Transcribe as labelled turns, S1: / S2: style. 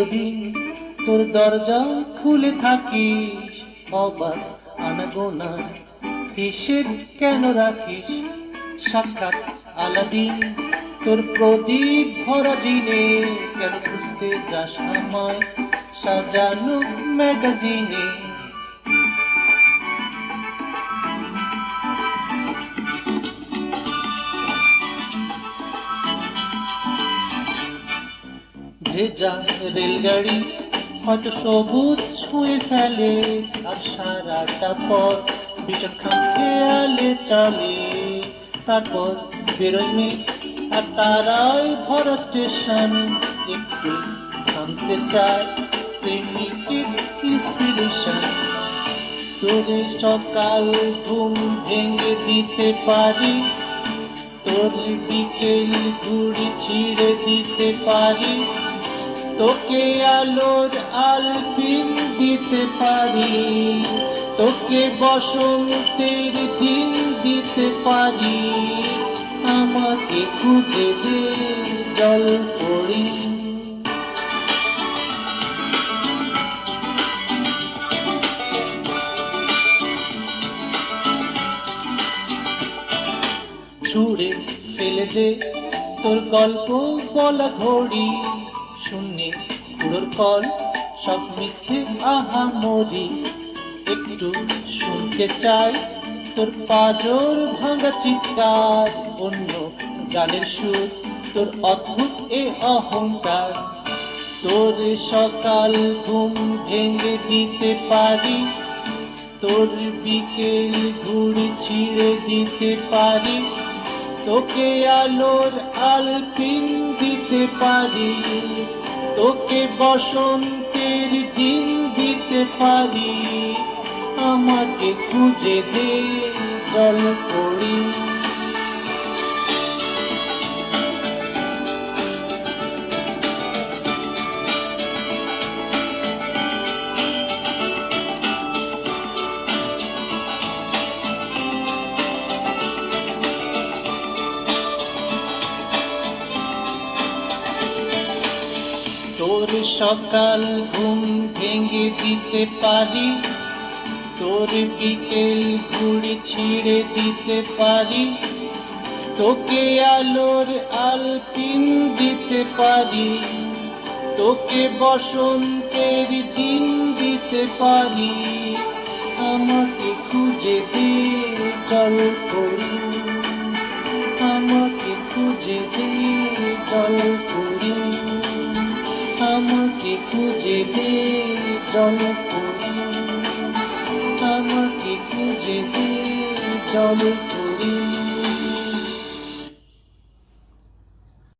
S1: চিরদিন তোর দরজা খুলে থাকিস, অবাক আনাগোনা হিসেব কেন রাখিস? সাক্ষাৎ আলাদিন তোর প্রদীপ ভরা জিনে, কেন খুঁজতে যাস আমায় সাজানো ম্যাগাজিনে? ভেজা রেলগাড়ি হয়তো সবুজ ছুঁয়ে ফেলে, আর সারাটা পথ ভীষণ খামখেয়ালে চলে। তারপর বেরোয় মেঘ আর তারায় ভরা স্টেশন, একটু থামতে চায় প্রেমিকের ইন্সপিরেশন। তোরে সকাল ঘুম ভেঙে দিতে পারি, তোর বিকেল ঘুড়ি ছিঁড়ে দিতে পারি, তোকে আলোর আলপিন দিতে পারি, তোকে বসন্তের দিন দিতে পারি। আমাকে খুঁজে দে জল পড়ি। ছুঁড়ে ফেলে দে তোর গল্প বলা ঘড়ি, শূন্যে কুড়োর কল সব মিথ্যে আহামরি। একটু শুনতে চাই তোর পাজর ভাঙা চিৎকার, অন্য গানের সুর তোর অদ্ভুত এ অহংকার। তোর সকাল ঘুম ভেঙে দিতে পারি, তোর বিকেল ঘুড়ি ছিঁড়ে দিতে পারি, তোকে আলোর আলপিন দিতে পারি, তোকে বসন্তের দিন দিতে পারি। আমাকে খুঁজে দে জল পড়ি। তোর সকাল ঘুম ভেঙে দিতে পারি, তোর বিকেল ঘুড়ি ছিঁড়ে দিতে পারি, তোকে আলোর আলপিন দিতে পারি, তোকে বসন্তের দিন দিতে পারি। আমাকে খুঁজে দে জল পড়ি, আমাকে খুঁজে দে জল পড়ি, আমাকে খুঁজে দে জল পড়ি, আমাকে খুঁজে দে জল পড়ি।